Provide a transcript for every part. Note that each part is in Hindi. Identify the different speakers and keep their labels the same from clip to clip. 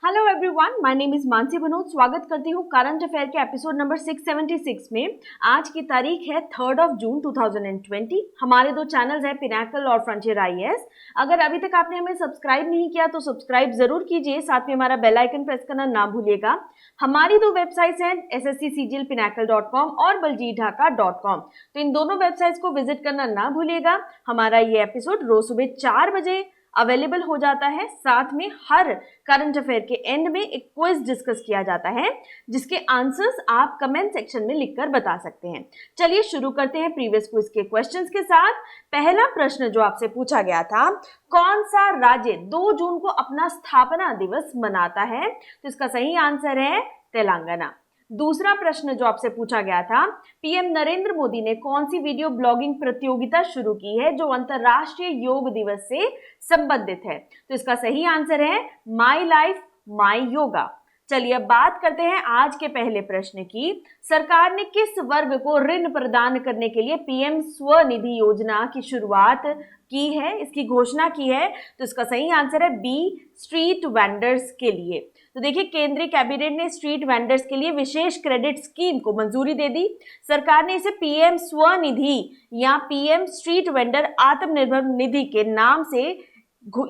Speaker 1: Hello everyone, my name is Mansi Banod. स्वागत करती हूँ करंट अफेयर के एपिसोड नंबर 676 में। आज की तारीख है 3 जून 2020। हमारे दो चैनल्स हैं, पिनाकल और फ्रंटियर IAS। अगर अभी तक आपने हमें सब्सक्राइब नहीं किया तो सब्सक्राइब जरूर कीजिए, साथ में हमारा बेल आइकन प्रेस करना ना भूलिएगा। हमारी दो वेबसाइट्स हैं ssccglpinacle.com और baljeetdhaka.com, तो इन दोनों वेबसाइट्स को विजिट करना ना भूलिएगा। हमारा ये एपिसोड रोज सुबह 4 बजे अवेलेबल हो जाता है। साथ में हर करंट अफेयर के एंड में एक क्विज डिस्कस किया जाता है, जिसके आंसर्स आप कमेंट सेक्शन में लिखकर बता सकते हैं। चलिए शुरू करते हैं प्रीवियस क्विज के क्वेश्चंस के साथ। पहला प्रश्न जो आपसे पूछा गया था, कौन सा राज्य 2 जून को अपना स्थापना दिवस मनाता है? तो इसका सही आंसर है तेलंगाना। दूसरा प्रश्न जो आपसे पूछा गया था, पीएम नरेंद्र मोदी ने कौन सी वीडियो ब्लॉगिंग प्रतियोगिता शुरू की है जो अंतरराष्ट्रीय योग दिवस से संबंधित है? तो इसका सही आंसर है माई लाइफ माई योगा। चलिए अब बात करते हैं आज के पहले प्रश्न की। सरकार ने किस वर्ग को ऋण प्रदान करने के लिए पीएम स्वनिधि योजना की शुरुआत की है, इसकी घोषणा की है? तो इसका सही आंसर है बी, स्ट्रीट वेंडर्स के लिए। तो देखिए, केंद्रीय कैबिनेट ने स्ट्रीट वेंडर्स के लिए विशेष क्रेडिट स्कीम को मंजूरी दे दी। सरकार ने इसे पीएम स्वनिधि या PM street vendor Atmanirbhar Nidhi के नाम से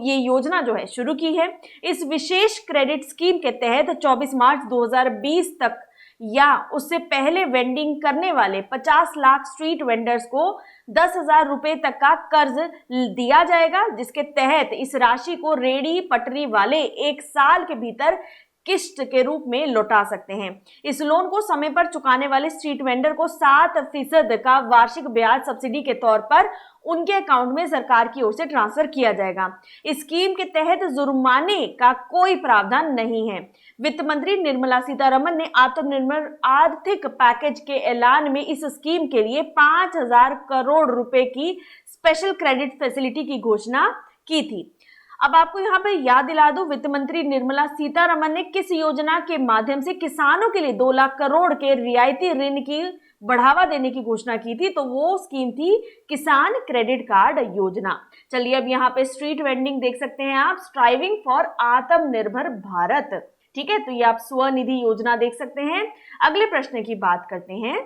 Speaker 1: ये योजना जो है शुरू की है। इस विशेष क्रेडिट स्कीम के तहत 24 मार्च 2020 तक या उससे पहले वेंडिंग करने वाले 50 लाख स्ट्रीट वेंडर्स को 10,000 रुपए तक का कर्ज दिया जाएगा, जिसके तहत इस राशि को रेहड़ी पटरी वाले 1 साल के भीतर किस्त के रूप में लौटा सकते हैं। इस लोन को समय पर चुकाने वाले स्ट्रीट वेंडर को 7% का वार्षिक ब्याज सब्सिडी के तौर पर उनके अकाउंट में सरकार की ओर से ट्रांसफर किया जाएगा। इस स्कीम के तहत जुर्माने का कोई प्रावधान नहीं है। वित्त मंत्री निर्मला सीतारमण ने आत्मनिर्भर आर्थिक पैकेज के ऐलान में इस स्कीम के लिए 5,000 करोड़ रुपए की स्पेशल क्रेडिट फैसिलिटी की घोषणा की थी। अब आपको यहाँ पे याद दिला दूं, वित्त मंत्री निर्मला सीतारमण ने किस योजना के माध्यम से किसानों के लिए 2 लाख करोड़ के रियायती ऋण की बढ़ावा देने की घोषणा की थी? तो वो स्कीम थी किसान क्रेडिट कार्ड योजना। चलिए अब यहाँ पे स्ट्रीट वेंडिंग देख सकते हैं आप, स्ट्राइविंग फॉर आत्मनिर्भर भारत। ठीक है, तो ये आप स्वनिधि योजना देख सकते हैं। अगले प्रश्न की बात करते हैं।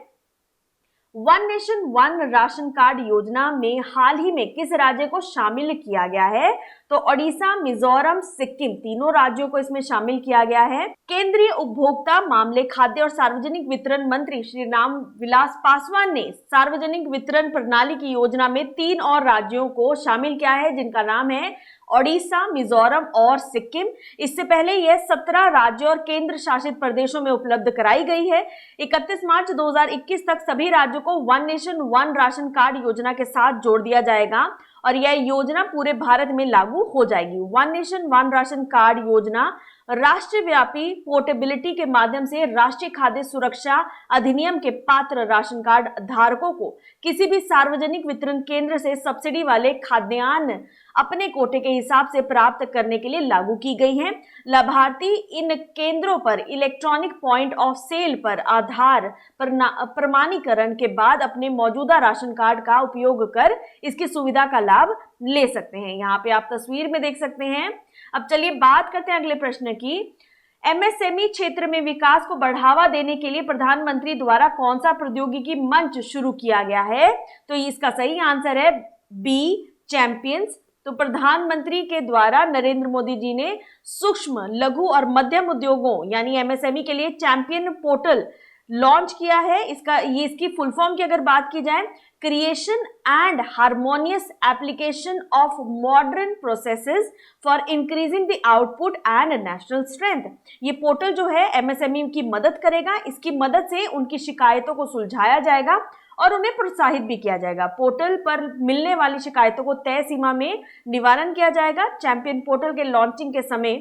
Speaker 1: One nation one ration card योजना में हाल ही में किस राज्य को शामिल किया गया है? तो ओडिशा, मिजोरम, सिक्किम, तीनों राज्यों को इसमें शामिल किया गया है। केंद्रीय उपभोक्ता मामले, खाद्य और सार्वजनिक वितरण मंत्री श्री रामविलास पासवान ने सार्वजनिक वितरण प्रणाली की योजना में 3 और राज्यों को शामिल किया है, जिनका नाम है ओडिशा, मिजोरम और सिक्किम। इससे पहले यह 17 राज्यों और केंद्र शासित प्रदेशों में उपलब्ध कराई गई है। 31 मार्च 2021 तक सभी राज्यों को one nation one ration card योजना के साथ जोड़ दिया जाएगा और यह योजना पूरे भारत में लागू हो जाएगी। One nation one ration card योजना राष्ट्रव्यापी पोर्टेबिलिटी के माध्यम से राष्ट्रीय खाद्य सुरक्षा अधिनियम के पात्र राशन कार्ड धारकों को किसी भी सार्वजनिक वितरण केंद्र से सब्सिडी वाले खाद्यान्न अपने कोटे के हिसाब से प्राप्त करने के लिए लागू की गई है। लाभार्थी इन केंद्रों पर इलेक्ट्रॉनिक पॉइंट ऑफ सेल पर आधार प्रमाणीकरण के बाद अपने मौजूदा राशन कार्ड का उपयोग कर इसकी सुविधा का लाभ ले सकते हैं। यहाँ पे आप तस्वीर में देख सकते हैं। अब चलिए बात करते हैं अगले प्रश्न की। MSME क्षेत्र में विकास को बढ़ावा देने के लिए प्रधानमंत्री द्वारा कौन सा प्रौद्योगिकी मंच शुरू किया गया है? तो इसका सही आंसर है बी, चैंपियंस। तो प्रधानमंत्री के द्वारा नरेंद्र मोदी जी ने सूक्ष्म, लघु और मध्यम उद्योगों यानी MSME के लिए चैंपियन पोर्टल लॉन्च किया है। इसकी फुल फॉर्म की अगर बात की जाए, creation and harmonious application of modern processes for increasing the output and national strength. ये पोर्टल जो है MSME की मदद करेगा। इसकी मदद से उनकी शिकायतों को सुलझाया जाएगा और उन्हें प्रोत्साहित भी किया जाएगा। पोर्टल पर मिलने वाली शिकायतों को तय सीमा में निवारण किया जाएगा। चैंपियन पोर्टल के लॉन्चिंग के समय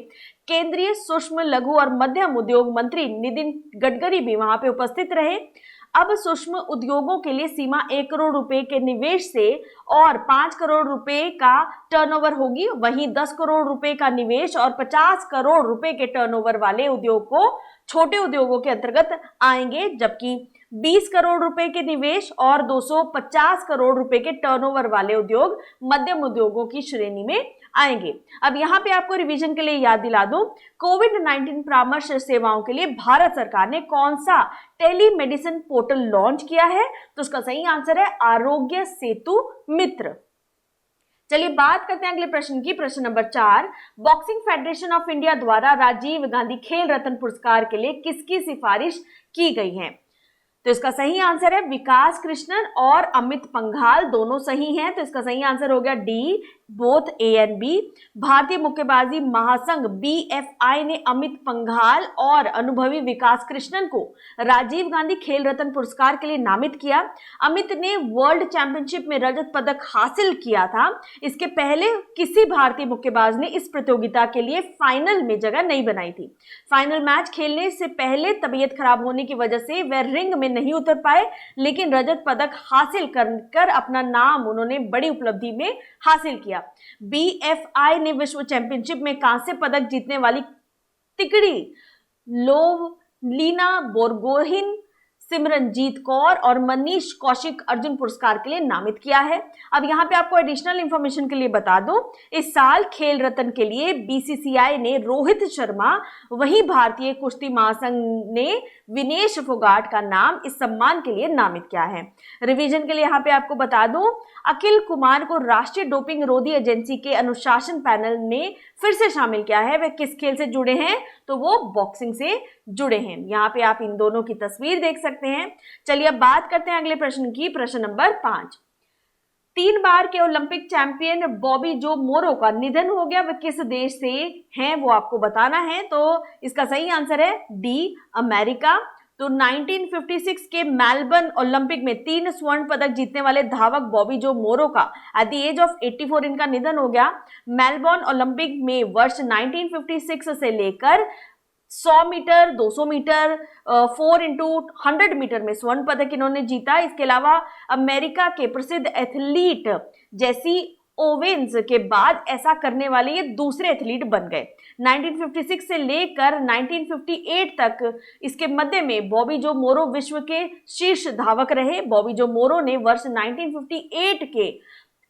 Speaker 1: केंद्रीय सूक्ष्म, लघु और मध्यम उद्योग मंत्री नितिन गडकरी भी वहां पे उपस्थित रहे। अब सूक्ष्म उद्योगों के लिए सीमा 1 करोड़ रुपए के निवेश से और 5 करोड़ रुपए का टर्नओवर होगी। वहीं 10 करोड़ रुपए का निवेश और 50 करोड़ रुपए के टर्नओवर वाले उद्योग को छोटे उद्योगों के अंतर्गत आएंगे, जबकि 20 करोड़ रुपए के निवेश और 250 करोड़ रुपए के टर्नओवर वाले उद्योग मध्यम उद्योगों की श्रेणी में आएंगे। अब यहाँ पे आपको रिवीजन के लिए याद दिला दूं, कोविड-19 परामर्श सेवाओं के लिए भारत सरकार ने कौन सा टेलीमेडिसिन पोर्टल लॉन्च किया है? तो उसका सही आंसर है आरोग्य सेतु मित्र। चलिए बात करते हैं अगले प्रश्न की। प्रश्न number 4, boxing federation of India द्वारा राजीव गांधी खेल रत्न पुरस्कार के लिए किसकी सिफारिश की गई है? तो इसका सही आंसर है विकास कृष्णन और अमित पंघाल, दोनों सही हैं। तो इसका सही आंसर हो गया D, both A and B. भारतीय मुक्केबाजी महासंघ BFI ने अमित पंघाल और अनुभवी विकास कृष्णन को राजीव गांधी खेल रत्न पुरस्कार के लिए नामित किया। अमित ने वर्ल्ड चैंपियनशिप में रजत पदक हासिल किया था। इसके पहले किसी भारतीय मुक्केबाज ने इस प्रतियोगिता के लिए फाइनल में जगह नहीं बनाई थी। फाइनल मैच खेलने से पहले तबीयत खराब होने की वजह से वह रिंग में नहीं उतर पाए, लेकिन रजत पदक हासिल कर अपना नाम उन्होंने बड़ी उपलब्धि में हासिल किया। BFI ने विश्व चैंपियनशिप में कांस्य पदक जीतने वाली तिकड़ी लोवलीना बोरगोहिन, सिमरनजीत कौर और मनीष कौशिक अर्जुन पुरस्कार के लिए नामित किया है। अब यहाँ पे आपको एडिशनल इंफॉर्मेशन के लिए बता दूं, इस साल खेल रत्न के लिए BCCI ने रोहित शर्मा, वहीं भारतीय कुश्ती महासंघ ने विनेश फोगाट का नाम इस सम्मान के लिए नामित किया है। रिवीजन के लिए यहाँ पे आपको बता दूं, अखिल कुमार को राष्ट्रीय डोपिंग रोधी एजेंसी के अनुशासन पैनल में फिर से शामिल किया है। वे किस खेल से जुड़े हैं? तो वो बॉक्सिंग से जुड़े हैं। यहाँ पे आप इन दोनों की तस्वीर देख सकते हैं। चलिए अब बात करते हैं अगले प्रश्न की। प्रश्न नंबर 5, 3 बार के ओलंपिक चैंपियन बॉबी जो मोरो का निधन हो गया, वे किस देश से हैं वो आपको बताना है। तो इसका सही आंसर है डी, अमेरिका। तो 1956 के मेलबर्न ओलंपिक में 3 स्वर्ण पदक जीतने वाले धावक बॉबी जो मोरो का एट द एज ऑफ 84 इनका निधन हो गया। मेलबर्न ओलंपिक में वर्ष 1956 से लेकर 100 मीटर, 200 मीटर, 4x100 मीटर में स्वर्ण पदक इन्होंने जीता। इसके अलावा अमेरिका के प्रसिद्ध एथलीट जेसी ओवेन्स के बाद ऐसा करने वाले ये दूसरे एथलीट बन गए। 1956 से लेकर 1958 तक इसके मध्य में बॉबी जो मोरो विश्व के शीर्ष धावक रहे। बॉबी जो मोरो ने वर्ष 1958 के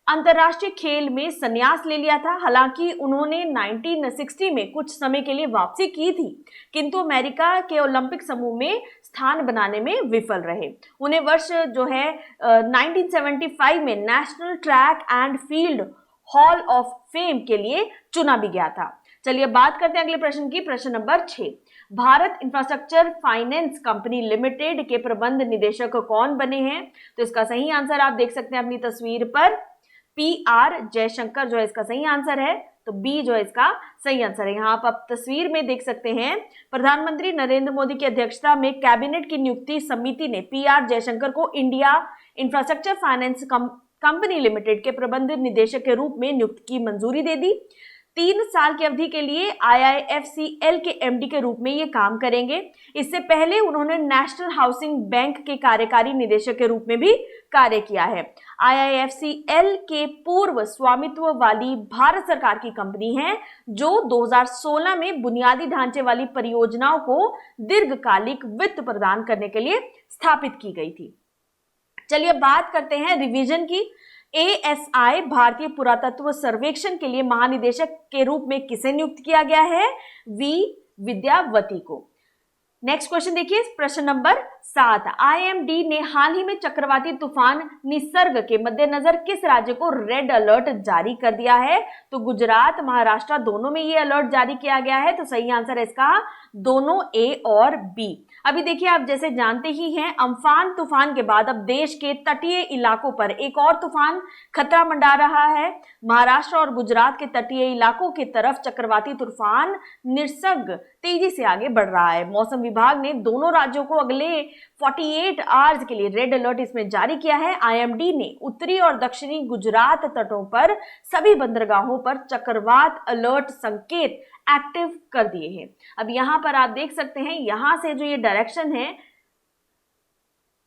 Speaker 1: अंतर्राष्ट्रीय खेल में संन्यास ले लिया था। हालांकि उन्होंने 1960 में कुछ समय के लिए वापसी की थी, किंतु अमेरिका के ओलंपिक समूह में स्थान बनाने में विफल रहे। उन्हें वर्ष जो है 1975 में national track and field hall of fame के लिए चुना भी गया था। चलिए बात करते हैं अगले प्रश्न की। प्रश्न number 6, Bharat infrastructure finance company limited के प्रबंध निदेशक कौन बने हैं? तो इसका सही आंसर आप देख सकते हैं अपनी तस्वीर पर, PR जयशंकर जो है इसका सही आंसर है। तो बी जो है इसका सही आंसर है। यहाँ आप तस्वीर में देख सकते हैं, प्रधानमंत्री नरेंद्र मोदी की अध्यक्षता में कैबिनेट की नियुक्ति समिति ने PR जयशंकर को India infrastructure finance company limited के प्रबंध निदेशक के रूप में नियुक्त की मंजूरी दे दी। 3 साल की अवधि के लिए IIFCL के MD के रूप में ये काम करेंगे। इससे पहले उन्होंने नेशनल हाउसिंग बैंक के कार्यकारी निदेशक के रूप में भी कार्य किया है। IIFCL के पूर्व स्वामित्व वाली भारत सरकार की कंपनी है, जो 2016 में बुनियादी ढांचे वाली परियोजनाओं को दीर्घकालिक वित्त प्रदान करने के लिए स्थापित की गई थी। चलिए बात करते हैं रिवीजन की। ASI भारतीय पुरातत्व सर्वेक्षण के लिए महानिदेशक के रूप में किसे नियुक्त किया गया है? V विद्यावती को। नेक्स्ट क्वेश्चन देखिए, प्रश्न नंबर 7, IMD ने हाल ही में चक्रवाती तूफान निसर्ग के मद्देनजर किस राज्य को रेड अलर्ट जारी कर दिया है? तो गुजरात, महाराष्ट्र दोनों में ये अलर्ट जारी किया गया है। तो सही आंसर है इसका दोनों A और B। अभी देखिए, आप जैसे जानते ही हैं, अम्फान तूफान के बाद अब देश के तटीय इलाकों पर एक और तूफान खतरा मंडरा रहा है। महाराष्ट्र और गुजरात के तटीय इलाकों की तरफ चक्रवाती तूफान निसर्ग तेजी से आगे बढ़ रहा है। मौसम विभाग ने दोनों राज्यों को अगले 48 आवर्स के लिए रेड अलर्ट इसमें जारी किया है। IMD ने उत्तरी और दक्षिणी गुजरात तटों पर सभी बंदरगाहों पर चक्रवात अलर्ट संकेत एक्टिव कर दिए हैं। अब यहां पर आप देख सकते हैं, यहां से जो ये डायरेक्शन है,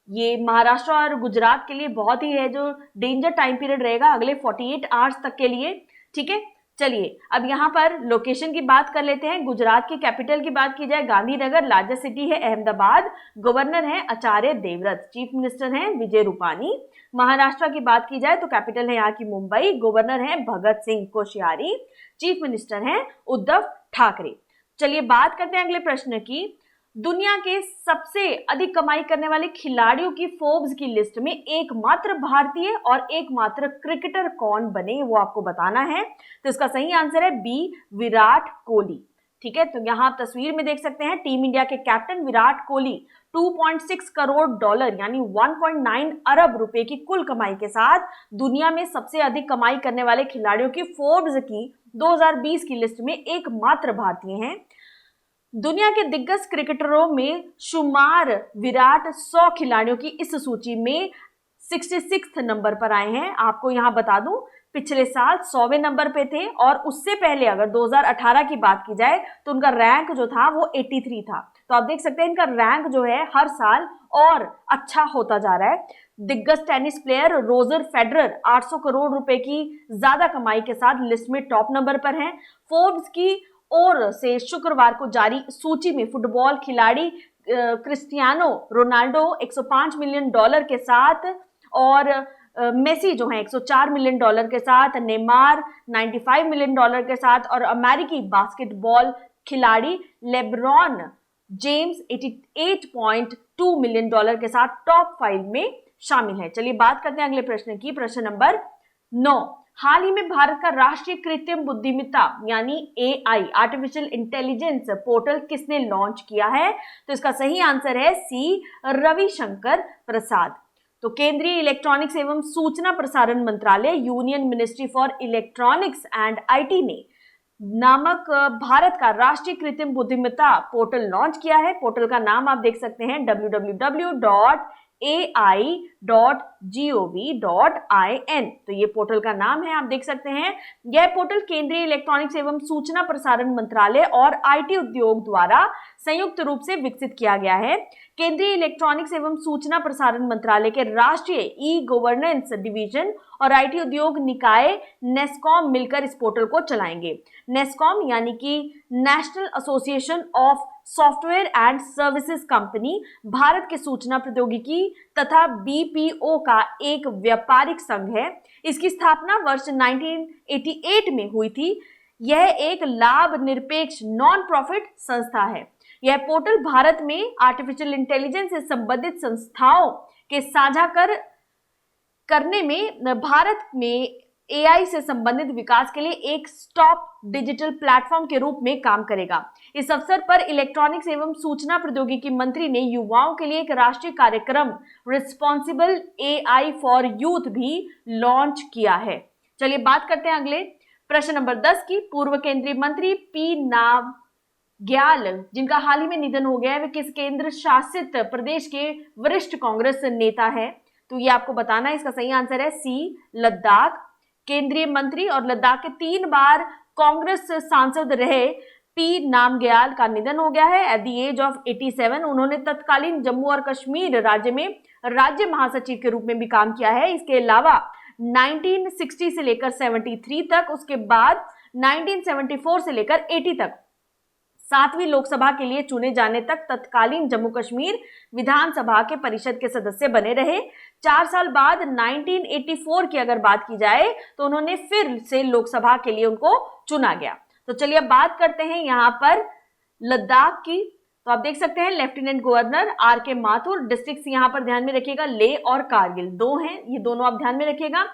Speaker 1: ये महाराष्ट्र और गुजरात के लिए बहुत ही है जो डेंजर टाइम पीरियड रहेगा अगले 48 आवर्स तक के लिए। ठीक है, चलिए अब यहाँ पर लोकेशन की बात कर लेते हैं। गुजरात की कैपिटल की बात की जाए, गांधीनगर, लार्जेस्ट सिटी है अहमदाबाद, गवर्नर है आचार्य देवव्रत, चीफ मिनिस्टर हैं विजय रूपानी। महाराष्ट्र की बात की जाए तो कैपिटल है यहाँ की मुंबई, गवर्नर है भगत सिंह कोश्यारी, चीफ मिनिस्टर हैं उद्धव ठाकरे। चलिए बात करते हैं अगले प्रश्न की। दुनिया के सबसे अधिक कमाई करने वाले खिलाड़ियों की फोर्ब्स की लिस्ट में एकमात्र भारतीय और एकमात्र क्रिकेटर कौन बने, वो आपको बताना है। तो इसका सही आंसर है बी, विराट कोहली। ठीक है, तो यहां आप तस्वीर में देख सकते हैं टीम इंडिया के कैप्टन विराट कोहली 2.6 करोड़ डॉलर यानी 1.9 अरब रुपए की कुल कमाई के साथ दुनिया में सबसे अधिक कमाई करने वाले खिलाड़ियों की फोर्ब्स की 2020 की लिस्ट में एकमात्र भारतीय हैं। दुनिया के दिग्गज क्रिकेटरों में शुमार विराट 100 खिलाड़ियों की इस सूची में 66 नंबर पर आए हैं। आपको यहां बता दूं पिछले साल 100वें नंबर पे थे और उससे पहले अगर 2018 की बात की जाए तो उनका रैंक जो था वो 83 था। तो आप देख सकते हैं इनका रैंक जो है हर साल और अच्छा होता जा रहा है। दिग्गज tennis player Roger Federer 800 crore रुपए की ज्यादा कमाई के साथ लिस्ट में टॉप नंबर पर हैं। फोर्ब्स की ओर से शुक्रवार को जारी सूची में फुटबॉल खिलाड़ी क्रिस्टियानो रोनाल्डो 105 मिलियन डॉलर के साथ और मेसी जो है 104 मिलियन डॉलर के साथ, नेमार 95 मिलियन डॉलर के साथ और अमेरिकी बास्केटबॉल खिलाड़ी लेब्रॉन जेम्स 88.2 मिलियन डॉलर के साथ टॉप 5 में शामिल है। चलिए बात करते हैं अगले प्रश्न की। प्रश्न नंबर 9। हाल ही में भारत का राष्ट्रीय कृत्रिम बुद्धिमत्ता यानी AI आर्टिफिशियल इंटेलिजेंस पोर्टल किसने लॉन्च किया है? तो इसका सही आंसर है सी, रविशंकर प्रसाद। तो केंद्रीय इलेक्ट्रॉनिक्स एवं सूचना प्रसारण मंत्रालय union ministry for electronics and IT ने नामक भारत का राष्ट्रीय कृत्रिम बुद्धिमत्ता पोर्टल लॉन्च किया है। पोर्टल का नाम आप देख सकते हैं www.ai.gov.in। तो ये पोर्टल का नाम है, आप देख सकते हैं। यह पोर्टल केंद्रीय इलेक्ट्रॉनिक्स एवं सूचना प्रसारण मंत्रालय और IT उद्योग द्वारा संयुक्त रूप से विकसित किया गया है। केंद्रीय इलेक्ट्रॉनिक्स एवं सूचना प्रसारण मंत्रालय के राष्ट्रीय ई गवर्नेंस डिवीजन और IT उद्योग निकाय नेस्कॉम मिलकर इस पोर्टल को चलाएंगे। नेस्कॉम यानी कि national association of software and services company Bharat के सूचना प्रौद्योगिकी तथा BPO का एक व्यापारिक संघ है। इसकी स्थापना वर्ष 1988 में हुई थी। यह एक लाभ निरपेक्ष नॉन प्रॉफिट संस्था है। यह पोर्टल भारत में आर्टिफिशियल इंटेलिजेंस से संबंधित संस्थाओं के साझा करने में भारत में AI से संबंधित विकास के लिए एक स्टॉप डिजिटल प्लेटफॉर्म के रूप में काम करेगा। इस अवसर पर इलेक्ट्रॉनिक्स एवं सूचना प्रौद्योगिकी मंत्री ने युवाओं के लिए एक राष्ट्रीय कार्यक्रम रिस्पॉन्सिबल AI फॉर यूथ भी लॉन्च किया है। चलिए बात करते हैं अगले प्रश्न नंबर 10 की। पूर्व केंद्रीय मंत्री पी नामग्याल जिनका हाल ही में निधन हो गया है, वे किस केंद्र शासित प्रदेश के वरिष्ठ कांग्रेस नेता है? तो ये आपको बताना है। इसका सही आंसर है सी, लद्दाख। केंद्रीय मंत्री और लद्दाख के 3 बार कांग्रेस सांसद रहे पी नामग्याल का निधन हो गया है एट द एज ऑफ 87। उन्होंने तत्कालीन जम्मू और कश्मीर राज्य में राज्य महासचिव के रूप में भी काम किया है। इसके अलावा 1960 से लेकर 73 तक, उसके बाद 1974 से लेकर 80 तक 7वीं लोकसभा के लिए चुने जाने तक तत्कालीन जम्मू कश्मीर विधानसभा के परिषद के सदस्य बने रहे। 4 साल बाद 1984 की अगर बात की जाए तो उन्होंने फिर से लोकसभा के लिए उनको चुना गया। तो चलिए अब बात करते हैं यहाँ पर लद्दाख की। तो आप देख सकते हैं lieutenant governor RK Mathur. Districts यहाँ पर ध्यान में रखिएगा, लेह और कारगिल 2 हैं, ये दोनों आप ध्यान में रखिएगा।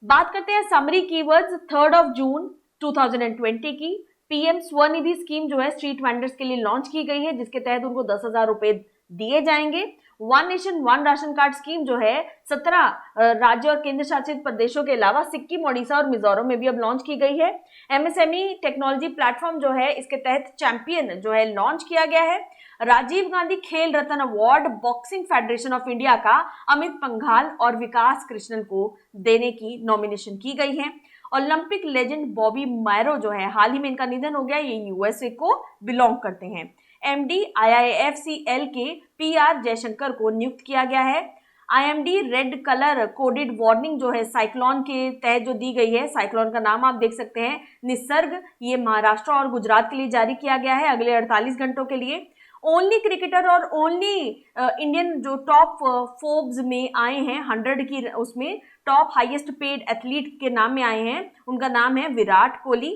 Speaker 1: बात करते हैं समरी कीवर्ड्स 3 जून 2020 की। PM स्वनिधि स्कीम जो है स्ट्रीट वेंडर्स के लिए लॉन्च की गई है, जिसके तहत उनको 10,000 रुपए दिए जाएंगे। One nation one ration card scheme जो है 17 राज्य और केंद्र शासित प्रदेशों के अलावा सिक्किम, ओडिशा और मिजोरम में भी अब लॉन्च की गई है। MSME टेक्नोलॉजी प्लेटफॉर्म जो है इसके तहत चैंपियन जो है लॉन्च किया गया है। Rajiv Gandhi Khel Ratna award boxing federation of India का अमित पंघाल और विकास कृष्णन को देने की नॉमिनेशन की गई है। ओलंपिक लेजेंड बॉबी मैरो जो है हाल ही में इनका निधन हो गया, ये USA को बिलोंग करते हैं। MD IIFCL के PR जयशंकर को नियुक्त किया गया है। IMD red colour coded warning जो है साइक्लोन के तहत जो दी गई है, साइक्लोन का नाम आप देख सकते हैं निसर्ग, ये महाराष्ट्र और गुजरात के लिए जारी किया गया है अगले 48 घंटों के लिए। ओनली क्रिकेटर और ओनली इंडियन जो टॉप फोर्ब्स में आए हैं 100 की उसमें टॉप हाईएस्ट पेड एथलीट के नाम में आए हैं, उनका नाम है Virat Kohli.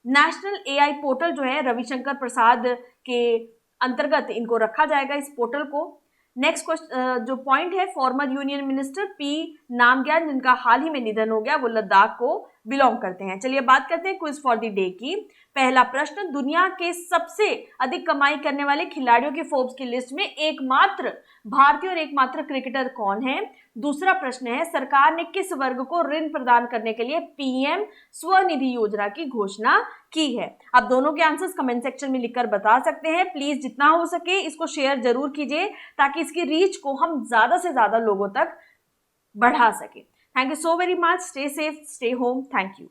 Speaker 1: National AI portal जो है रविशंकर प्रसाद के अंतर्गत इनको रखा जाएगा इस पोर्टल को। नेक्स्ट क्वेश्चन जो पॉइंट है, former union minister P Namgyal जिनका हाल ही में निधन हो गया, वो लद्दाख को बिलोंग करते हैं। चलिए बात करते हैं क्विज फॉर द डे की। पहला प्रश्न, दुनिया के सबसे अधिक कमाई करने वाले खिलाड़ियों की फोर्ब्स की लिस्ट में एकमात्र भारतीय और एकमात्र क्रिकेटर कौन है? दूसरा प्रश्न है, सरकार ने किस वर्ग को ऋण प्रदान करने के लिए पीएम स्वनिधि योजना की घोषणा की है? आप दोनों के आंसर्स कमेंट सेक्शन में लिखकर बता सकते हैं। प्लीज जितना हो सके इसको शेयर जरूर कीजिए ताकि इसकी रीच को हम ज्यादा से ज्यादा लोगों तक बढ़ा सके। Thank you so very much. Stay safe, stay home. Thank you.